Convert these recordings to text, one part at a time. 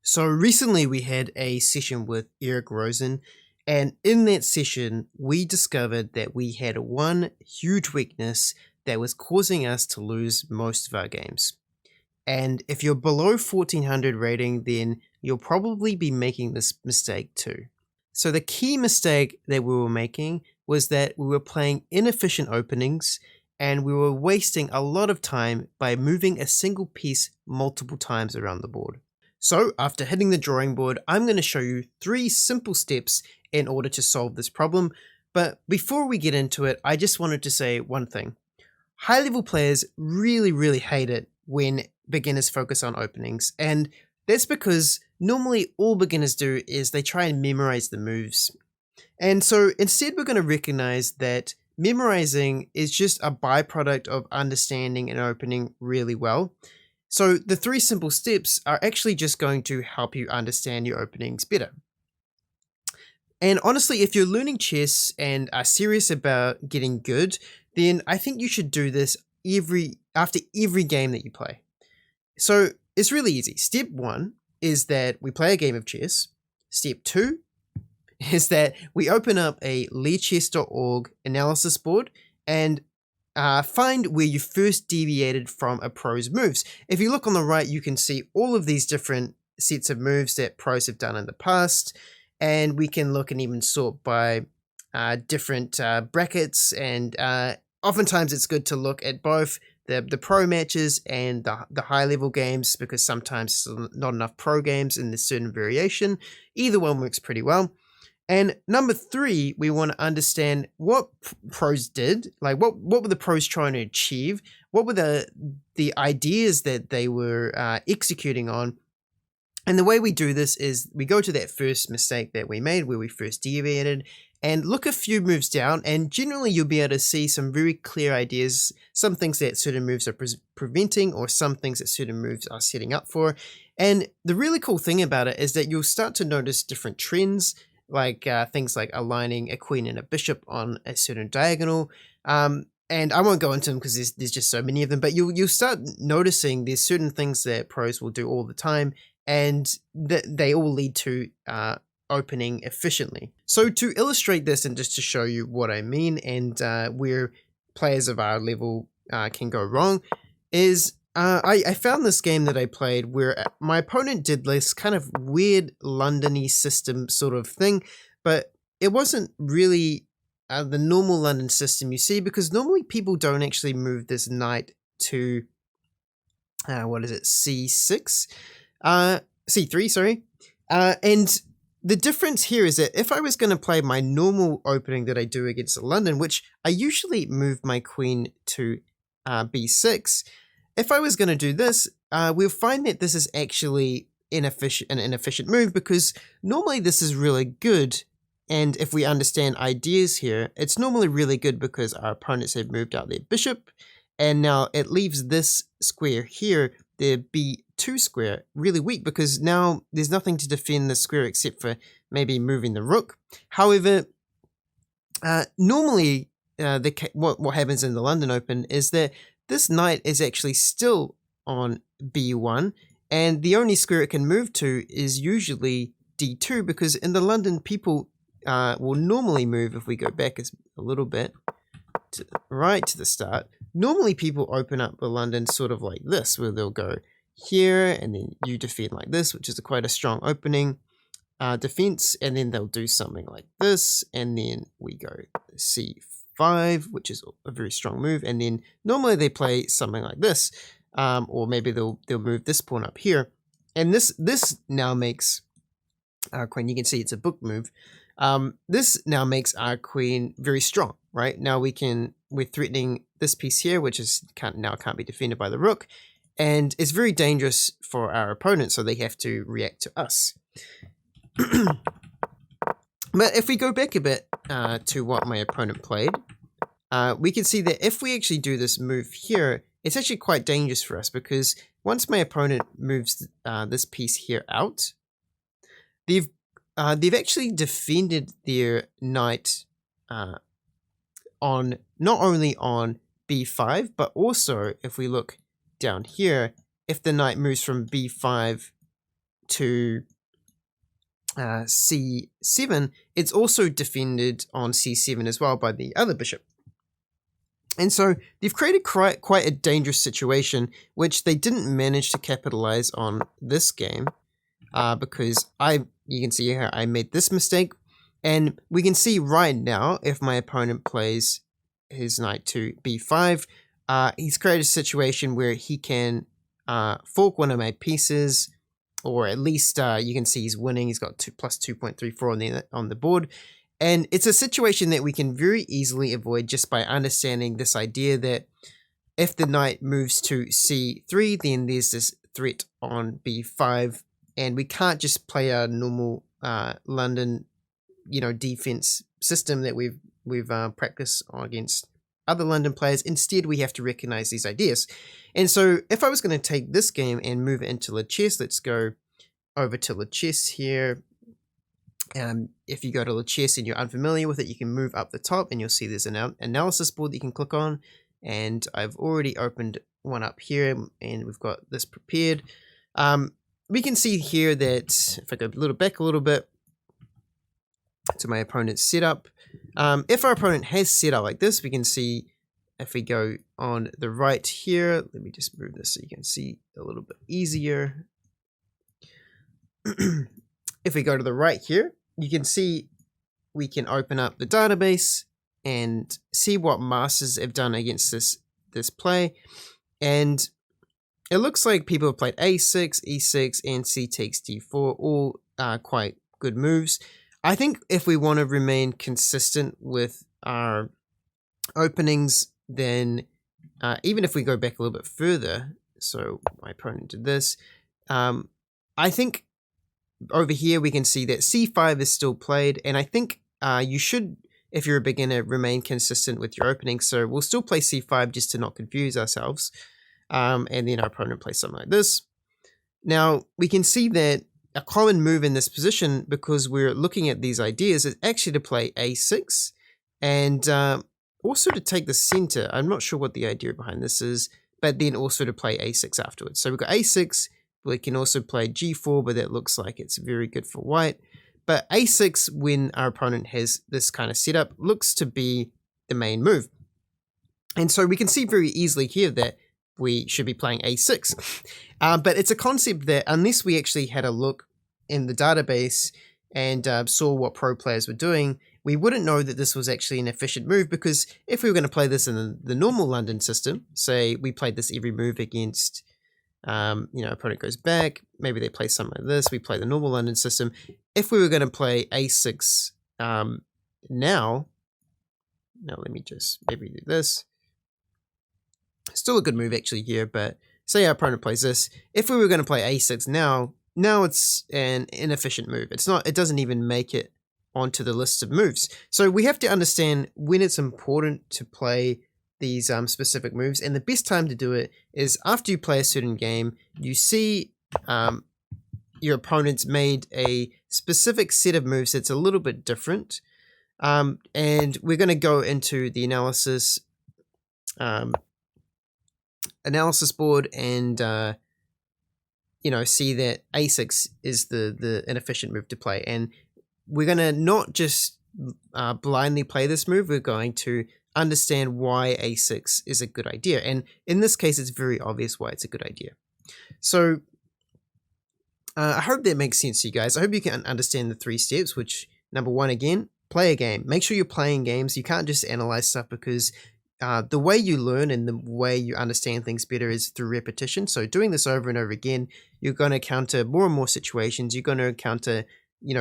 So recently we had a session with Eric Rosen, and in that session we discovered that we had one huge weakness that was causing us to lose most of our games. And if you're below 1400 rating, then you'll probably be making this mistake too. So the key mistake that we were making was that we were playing inefficient openings and we were wasting a lot of time by moving a single piece multiple times around the board. So, after hitting the drawing board, I'm going to show you 3 simple steps in order to solve this problem. But before we get into it, I just wanted to say one thing. High level players really hate it when beginners focus on openings, and that's because normally all beginners do is they try and memorize the moves. And so instead, we're going to recognize that memorizing is just a byproduct of understanding an opening really well. So the 3 simple steps are actually just going to help you understand your openings better. And honestly, if you're learning chess and are serious about getting good, then I think you should do this after every game that you play. So it's really easy. Step 1 is that we play a game of chess. Step 2 is that we open up a lichess.org analysis board and find where you first deviated from a pro's moves. If you look on the right, you can see all of these different sets of moves that pros have done in the past, and we can look and even sort by different brackets, and oftentimes it's good to look at both the pro matches and the high level games, because sometimes there's not enough pro games and there's certain variation. Either one works pretty well. And number 3, we want to understand what pros did, like what were the pros trying to achieve, what were the ideas that they were executing on. And the way we do this is we go to that first mistake that we made where we first deviated and look a few moves down, and generally you'll be able to see some very clear ideas, some things that certain moves are preventing or some things that certain moves are setting up for. And the really cool thing about it is that you'll start to notice different trends, like things like aligning a queen and a bishop on a certain diagonal. And I won't go into them because there's just so many of them, but you'll start noticing there's certain things that pros will do all the time, and they all lead to opening efficiently. So to illustrate this and just to show you what I mean and where players of our level can go wrong is I found this game that I played where my opponent did this kind of weird Londony system sort of thing, but it wasn't really the normal London system you see, because normally people don't actually move this knight to C6, C3, sorry. And the difference here is that if I was going to play my normal opening that I do against London, which I usually move my queen to B6, if I was going to do this, we'll find that this is actually an inefficient move, because normally this is really good. And if we understand ideas here, it's normally really good because our opponents have moved out their bishop, and now it leaves this square here, the B2 square, really weak, because now there's nothing to defend the square except for maybe moving the rook. However, normally what happens in the London Open is that this knight is actually still on B1, and the only square it can move to is usually D2, because in the London, people will normally move, if we go back a little bit, right to the start, normally people open up the London sort of like this, where they'll go here, and then you defend like this, which is quite a strong opening defense, and then they'll do something like this, and then we go C5, which is a very strong move, and then normally they play something like this, or maybe they'll move this pawn up here, and this now makes our queen, you can see it's a book move, this now makes our queen very strong, right? Now we're threatening this piece here, which now can't be defended by the rook, and it's very dangerous for our opponent, so they have to react to us. But if we go back a bit to what my opponent played, we can see that if we actually do this move here, it's actually quite dangerous for us, because once my opponent moves this piece here out, they've actually defended their knight on not only on b5, but also if we look down here, if the knight moves from b5 to c7, it's also defended on c7 as well by the other bishop. And so they've created quite a dangerous situation, which they didn't manage to capitalize on this game, because you can see here I made this mistake, and we can see right now if my opponent plays his knight to b5, he's created a situation where he can fork one of my pieces, or at least you can see he's winning. He's got plus 2.34 on the board. And it's a situation that we can very easily avoid just by understanding this idea that if the knight moves to c3, then there's this threat on b5, and we can't just play a normal London, defense system that we've practiced against other London players. Instead, we have to recognize these ideas. And so if I was going to take this game and move it into Lichess, let's go over to Lichess here. If you go to Lichess and you're unfamiliar with it, you can move up the top and you'll see there's an analysis board that you can click on. And I've already opened one up here and we've got this prepared. We can see here that if I go back a little bit to my opponent's setup, if our opponent has set up like this, we can see if we go on the right here, let me just move this so you can see a little bit easier. If we go to the right here, you can see we can open up the database and see what masters have done against this play. And it looks like people have played a6, e6, and c takes d4, all quite good moves. I think if we want to remain consistent with our openings, then even if we go back a little bit further, so my opponent did this, I think over here we can see that c5 is still played, and I think you should, if you're a beginner, remain consistent with your opening. So we'll still play c5 just to not confuse ourselves, and then our opponent plays something like this. Now we can see that a common move in this position, because we're looking at these ideas, is actually to play a6 and also to take the center. I'm not sure what the idea behind this is, but then also to play a6 afterwards. So we've got a6, we can also play g4, but that looks like it's very good for white. But a6, when our opponent has this kind of setup, looks to be the main move. And so we can see very easily here that we should be playing a6. But it's a concept that unless we actually had a look in the database and saw what pro players were doing, we wouldn't know that this was actually an efficient move, because if we were going to play this in the normal London system, say we played this every move against, opponent goes back, maybe they play something like this, we play the normal London system. If we were going to play a6 now let me just maybe do this. Still a good move actually here, but say our opponent plays this. If we were going to play a6 now it's an inefficient move. It doesn't even make it onto the list of moves. So we have to understand when it's important to play these specific moves, and the best time to do it is after you play a certain game. You see your opponent's made a specific set of moves that's a little bit different, and we're going to go into the analysis board and see that a6 is the inefficient move to play, and we're going to not just blindly play this move. We're going to understand why a6 is a good idea, and in this case it's very obvious why it's a good idea. So I hope that makes sense to you guys. I hope you can understand the 3 steps, which, number 1, again, play a game. Make sure you're playing games. You can't just analyze stuff, because the way you learn and the way you understand things better is through repetition. So doing this over and over again, you're going to encounter more and more situations. You're going to encounter,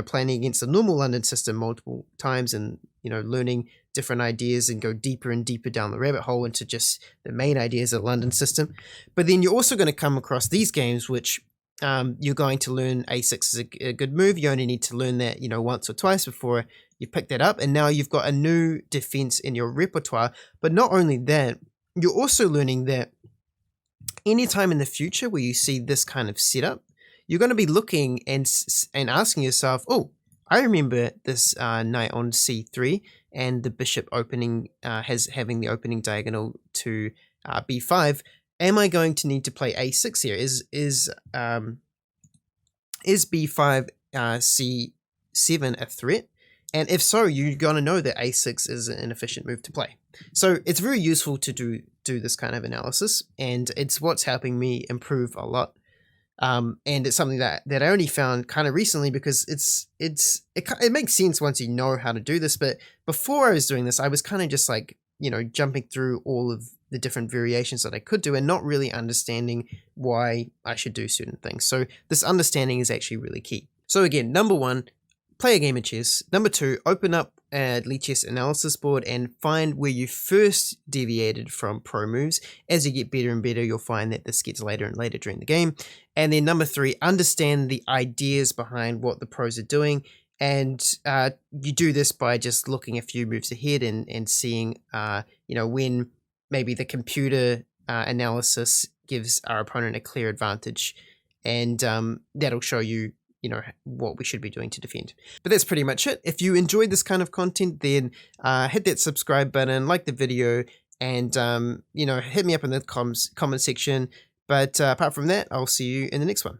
playing against the normal London system multiple times, and, learning different ideas and go deeper and deeper down the rabbit hole into just the main ideas of the London system. But then you're also going to come across these games, which you're going to learn a6 is a good move. You only need to learn that, once or twice before you pick that up. And now you've got a new defense in your repertoire. But not only that, you're also learning that anytime in the future where you see this kind of setup, you're going to be looking and asking yourself, oh, I remember this knight on c3 and the bishop opening, having the opening diagonal to b5. Am I going to need to play a6 here? Is Is b5 c7 a threat? And if so, you're going to know that a6 is an inefficient move to play. So it's very useful to do this kind of analysis, and it's what's helping me improve a lot. And it's something that I only found kind of recently, because it makes sense once you know how to do this. But before I was doing this, I was kind of just like, jumping through all of the different variations that I could do and not really understanding why I should do certain things. So this understanding is actually really key. So again, number one, play a game of chess. Number two, open up a Lichess analysis board and find where you first deviated from pro moves. As you get better and better, you'll find that this gets later and later during the game. And then number three, understand the ideas behind what the pros are doing. And you do this by just looking a few moves ahead and seeing, when maybe the computer analysis gives our opponent a clear advantage. And that'll show you, what we should be doing to defend. But that's pretty much it. If you enjoyed this kind of content, then hit that subscribe button, like the video, and, hit me up in the comment section. But apart from that, I'll see you in the next one.